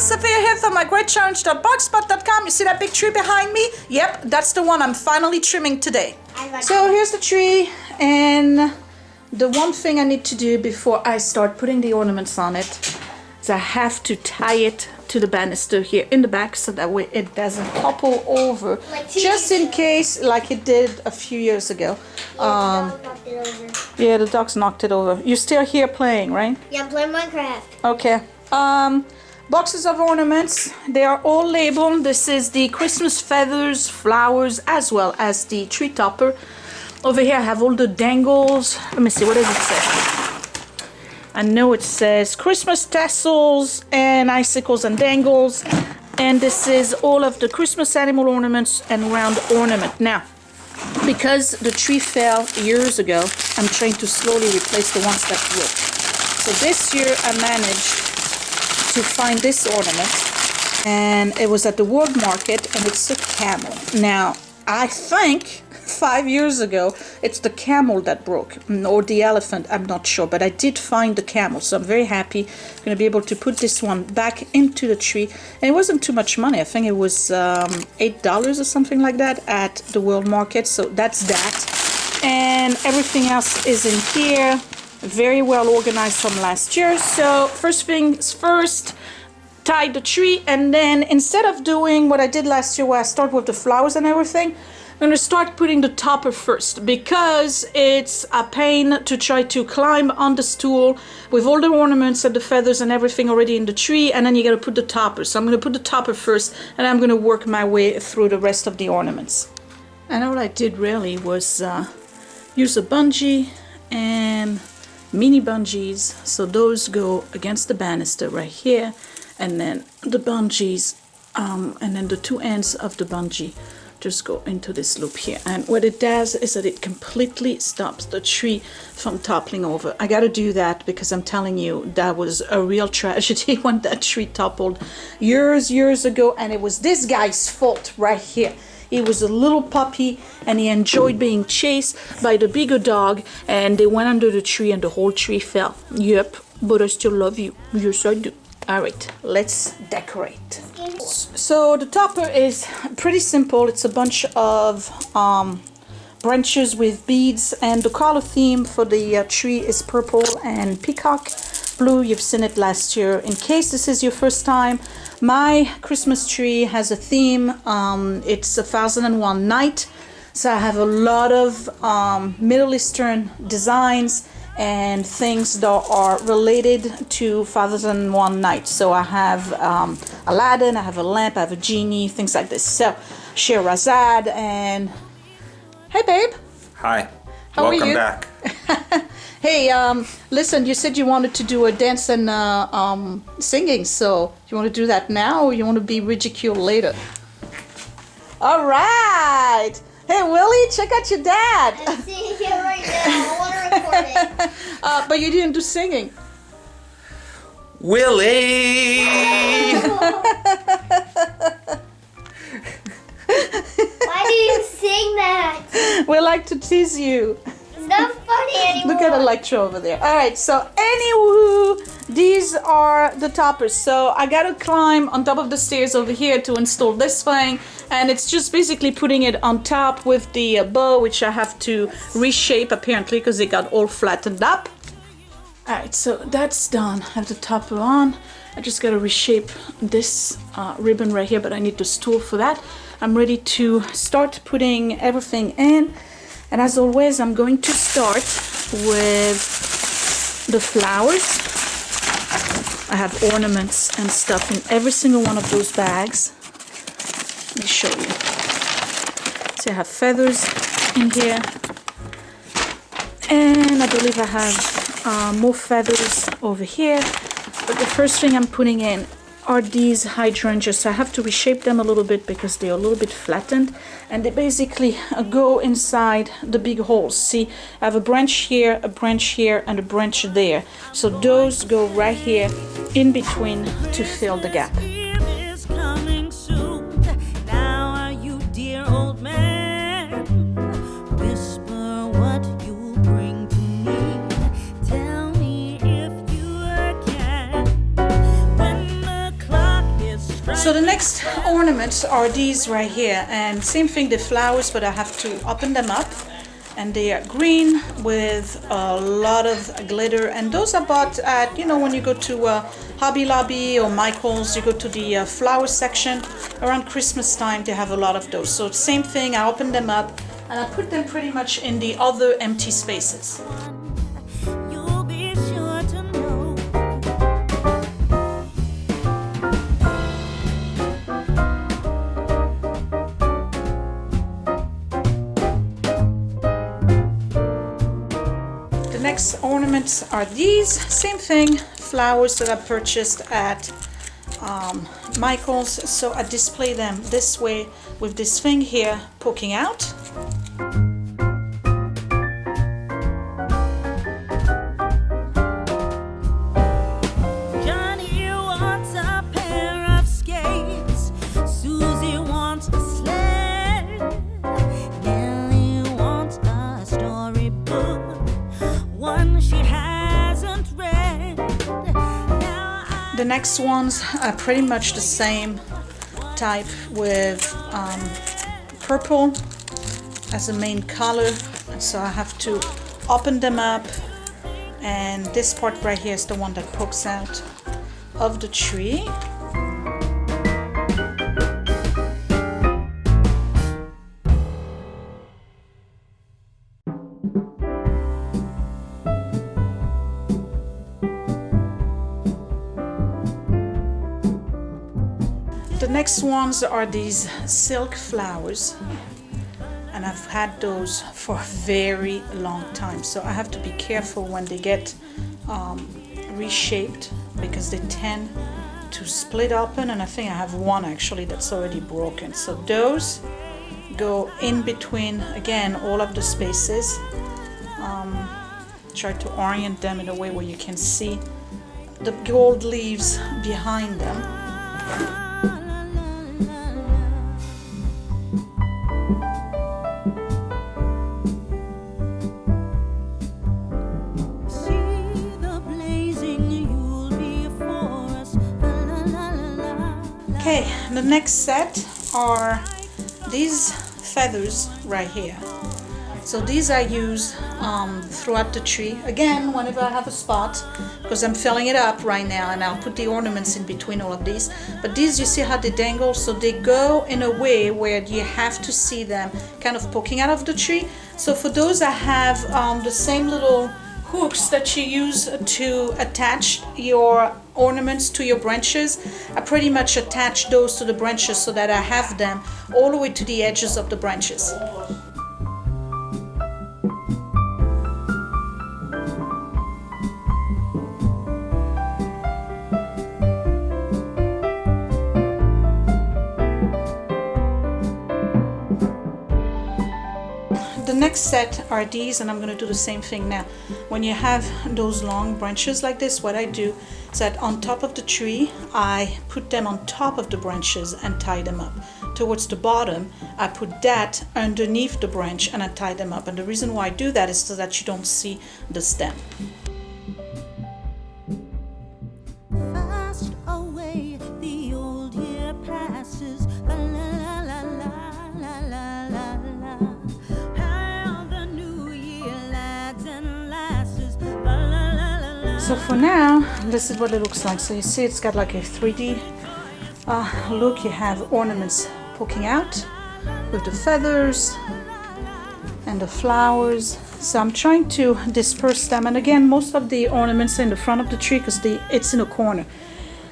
Sophia here from mygreatchallenge.blogspot.com. You see that big tree behind me? Yep, that's the one I'm finally trimming today. So here's the tree, and the one thing I need to do before I start putting the ornaments on it is I have to tie it to the banister here in the back so that way it doesn't topple over, just in case, like it did a few years ago. Yeah, the dog's knocked it over. You're still here playing, right? Yeah, I'm playing Minecraft. Okay. Boxes of ornaments, they are all labeled. This is the Christmas feathers, flowers, as well as the tree topper. Over here I have all the dangles. Let me see, what does it say? I know it says Christmas tassels and icicles and dangles. And this is all of the Christmas animal ornaments and round ornament. Now, because the tree fell years ago, I'm trying to slowly replace the ones that broke. So this year I managed to find this ornament, and it was at the World Market, and it's a camel. Now, I think 5 years ago it's the camel that broke, or the elephant, I'm not sure, but I did find the camel, so I'm very happy. I'm going to be able to put this one back into the tree, and it wasn't too much money. I think it was $8 or something like that at the World Market, so that's that. And everything else is in here. Very well organized from last year. So first things first, tie the tree, and then instead of doing what I did last year where I start with the flowers and everything, I'm going to start putting the topper first, because it's a pain to try to climb on the stool with all the ornaments and the feathers and everything already in the tree, and then you got to put the topper. So I'm going to put the topper first, and I'm going to work my way through the rest of the ornaments. And all I did really was use a bungee and mini bungees, so those go against the banister right here, and then the bungees and then the two ends of the bungee just go into this loop here, and what it does is that it completely stops the tree from toppling over. I gotta do that because I'm telling you, that was a real tragedy when that tree toppled years ago, and it was this guy's fault right here. He was a little puppy, and he enjoyed being chased by the bigger dog, and they went under the tree and the whole tree fell. Yep, but I still love you. Yes, I do. All right, let's decorate. So the topper is pretty simple. It's a bunch of branches with beads, and the color theme for the tree is purple and peacock blue. You've seen it last year. In case this is your first time, my Christmas tree has a theme. It's 1001 Night. So I have a lot of Middle Eastern designs and things that are related to 1001 Night. So I have Aladdin, I have a lamp, I have a genie, things like this. So Sherazad, and hey babe. Hi. How are you? Welcome back. Hey, listen, you said you wanted to do a dance and singing, so you want to do that now, or you want to be ridiculed later? All right. Hey, Willie, check out your dad. I'm sitting here right now. I want to record it. But you didn't do singing. Willie! Why do you sing that? We like to tease you. It's not funny anymore. Look at Electra over there. All right, so anywho, these are the toppers. So I gotta climb on top of the stairs over here to install this thing, and it's just basically putting it on top with the bow, which I have to reshape apparently because it got all flattened up. All right, so that's done. I have the topper on. I just gotta reshape this ribbon right here, but I need the stool for that. I'm ready to start putting everything in. And as always, I'm going to start with the flowers. I have ornaments and stuff in every single one of those bags. Let me show you. So I have feathers in here. And I believe I have more feathers over here. But the first thing I'm putting in are these hydrangeas. So I have to reshape them a little bit because they're a little bit flattened, and they basically go inside the big holes. See, I have a branch here, and a branch there. So those go right here in between to fill the gap. next ornaments are these right here, and same thing, the flowers, but I have to open them up, and they are green with a lot of glitter, and those are bought at, you know, when you go to Hobby Lobby or Michael's, you go to the flower section around Christmas time, they have a lot of those. So same thing, I open them up and I put them pretty much in the other empty spaces. Ornaments are these, same thing, flowers that I purchased at Michael's. So I display them this way with this thing here poking out. Johnny wants a pair of skates, Susie wants a sled, Nellie wants a storybook, one she hasn't read. The next ones are pretty much the same type with purple as a main color, and so I have to open them up, and this part right here is the one that pokes out of the tree. The next ones are these silk flowers, and I've had those for a very long time, so I have to be careful when they get reshaped, because they tend to split open, and I think I have one actually that's already broken. So those go in between, again, all of the spaces. Try to orient them in a way where you can see the gold leaves behind them. Okay, the next set are these feathers right here. So these I use throughout the tree. Again, whenever I have a spot, because I'm filling it up right now, and I'll put the ornaments in between all of these. But these, you see how they dangle? So they go in a way where you have to see them kind of poking out of the tree. So for those, I have the same little hooks that you use to attach your ornaments to your branches. I pretty much attach those to the branches so that I have them all the way to the edges of the branches. The next set are these, and I'm going to do the same thing now. When you have those long branches like this, what I do is that on top of the tree, I put them on top of the branches and tie them up. Towards the bottom, I put that underneath the branch and I tie them up. And the reason why I do that is so that you don't see the stem. Fast away, the old year passes. La la la la la la la. How the new year lads and lasses. La la la la. So for now, this is what it looks like. So you see it's got like a 3D look. You have ornaments poking out with the feathers and the flowers. So I'm trying to disperse them, and again, most of the ornaments are in the front of the tree because it's in a corner.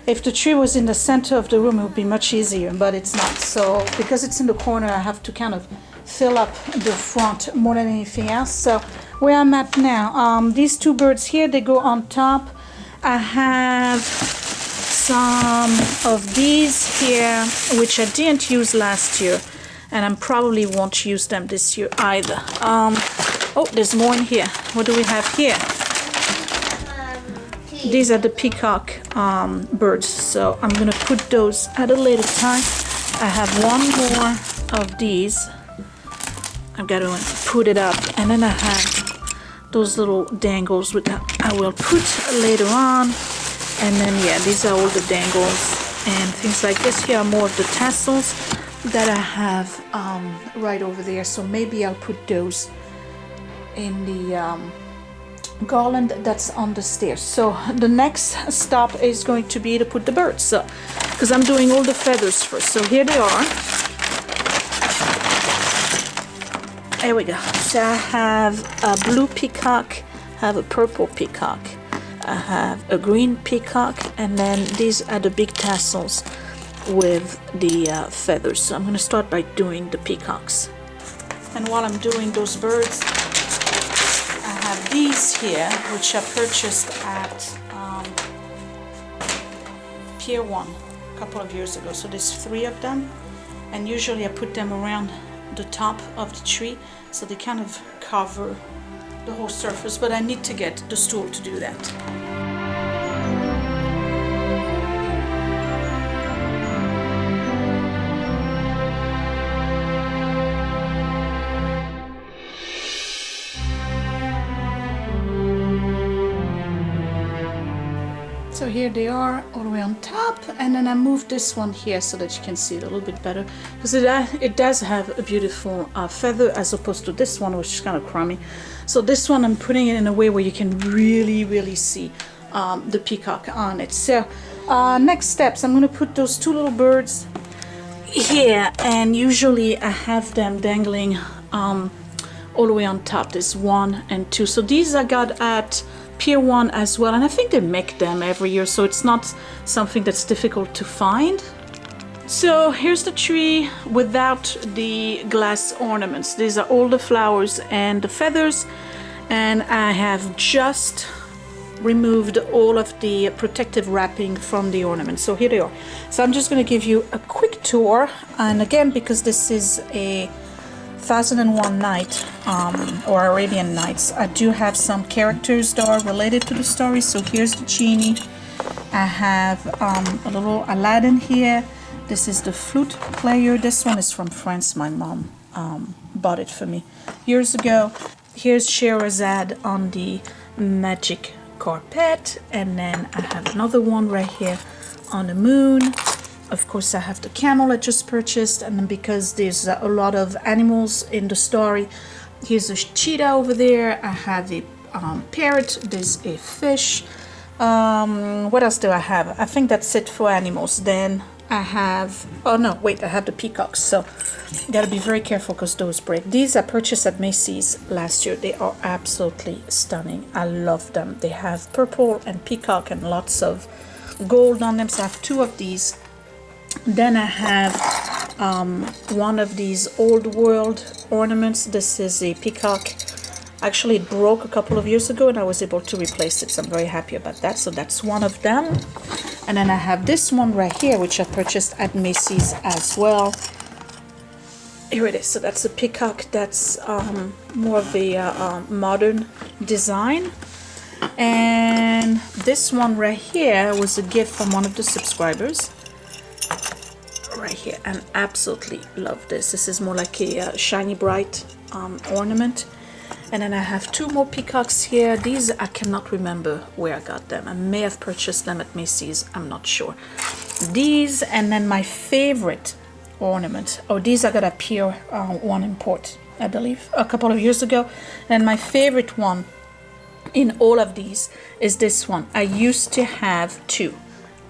If the tree was in the center of the room, it would be much easier, but it's not. So because it's in the corner, I have to kind of fill up the front more than anything else. So where I'm at now, these two birds here, they go on top. I have some of these here, which I didn't use last year, and I probably won't use them this year either. Oh, there's more in here. What do we have here? These are the peacock birds, so I'm gonna put those at a later time. I have one more of these. I've got to put it up, and then I have those little dangles with that I will put later on. And then yeah, these are all the dangles and things like this. Here are more of the tassels that I have right over there, so maybe I'll put those in the garland that's on the stairs. So the next stop is going to be to put the birds, so because I'm doing all the feathers first. So here they are. There we go. So I have a blue peacock, I have a purple peacock, I have a green peacock, and then these are the big tassels with the feathers. So I'm going to start by doing the peacocks. And while I'm doing those birds, I have these here, which I purchased at Pier 1 a couple of years ago. So there's 3 of them, and usually I put them around the top of the tree, so they kind of cover the whole surface, but I need to get the stool to do that. So here they are all the way on top, and then I moved this one here so that you can see it a little bit better, because it does have a beautiful feather as opposed to this one, which is kind of crummy. So this one I'm putting it in a way where you can really see the peacock on it. So next steps, I'm going to put those 2 little birds here, and usually I have them dangling all the way on top. There's 1 and 2. So these I got at Pier 1 as well, and I think they make them every year, so it's not something that's difficult to find. So here's the tree without the glass ornaments. These are all the flowers and the feathers, and I have just removed all of the protective wrapping from the ornaments. So here they are. So I'm just going to give you a quick tour, and again, because this is a 1001 Night or Arabian Nights, I do have some characters that are related to the story. So here's the genie. I have a little Aladdin here. This is the flute player. This one is from France. My mom bought it for me years ago. Here's Sherazade on the magic carpet, and then I have another one right here on the moon. Of course, I have the camel I just purchased, and then because there's a lot of animals in the story, here's a cheetah over there. I have a parrot. There's a fish. What else do I have? I think that's it for animals. Then I have, oh no, wait, I have the peacocks. So you gotta be very careful because those break. These I purchased at Macy's last year. They are absolutely stunning. I love them. They have purple and peacock and lots of gold on them. So I have 2 of these. Then I have one of these old world ornaments. This is a peacock. Actually, it broke a couple of years ago and I was able to replace it, so I'm very happy about that. So that's one of them. And then I have this one right here, which I purchased at Macy's as well. Here it is. So that's a peacock. That's more of a modern design. And this one right here was a gift from one of the subscribers. Right here, and absolutely love this. This is more like a shiny bright ornament. And then I have 2 more peacocks here. These I cannot remember where I got them. I may have purchased them at Macy's, I'm not sure. These, and then my favorite ornament, oh, these I got at Pier 1 import, I believe, a couple of years ago. And my favorite one in all of these is this one. I used to have 2.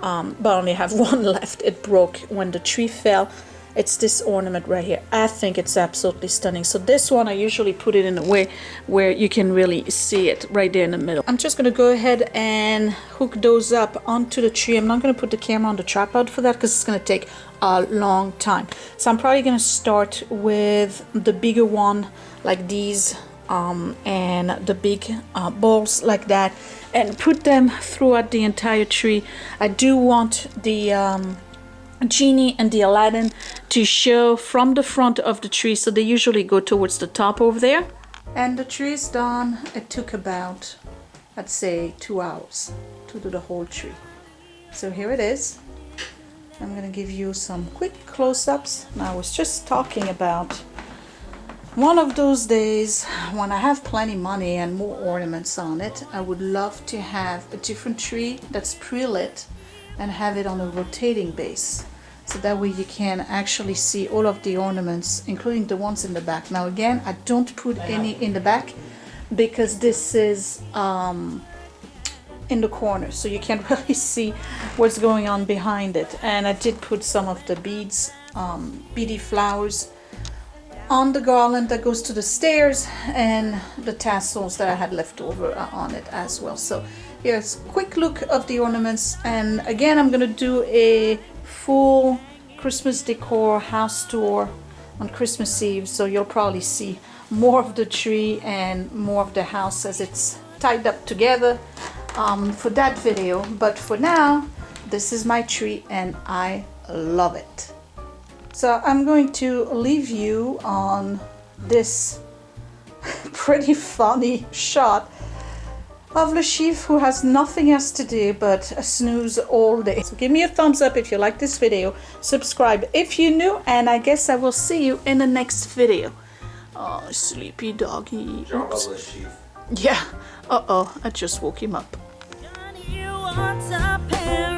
But I only have 1 left. It broke when the tree fell. It's this ornament right here. I think it's absolutely stunning. So this one, I usually put it in a way where you can really see it right there in the middle. I'm just going to go ahead and hook those up onto the tree. I'm not going to put the camera on the tripod for that because it's going to take a long time. So I'm probably going to start with the bigger one like these and the big balls like that, and put them throughout the entire tree. I do want the genie and the Aladdin to show from the front of the tree, so they usually go towards the top over there. And the tree is done. It took about, I'd say, 2 hours to do the whole tree. So here it is. I'm going to give you some quick close-ups. Now I was just talking about one of those days when I have plenty money and more ornaments on it, I would love to have a different tree that's pre-lit and have it on a rotating base. So that way you can actually see all of the ornaments, including the ones in the back. Now again, I don't put any in the back because this is in the corner, so you can't really see what's going on behind it. And I did put some of the beads, beady flowers on the garland that goes to the stairs, and the tassels that I had left over on it as well. So here's a quick look of the ornaments, and again I'm gonna do a full Christmas decor house tour on Christmas Eve, so you'll probably see more of the tree and more of the house as it's tied up together for that video. But for now, this is my tree and I love it. So I'm going to leave you on this pretty funny shot of Le Chiffre, who has nothing else to do but snooze all day. So give me a thumbs up if you like this video, subscribe if you're new, and I guess I will see you in the next video. Oh, sleepy doggy. Oops. Yeah, I just woke him up. Johnny, you want a pair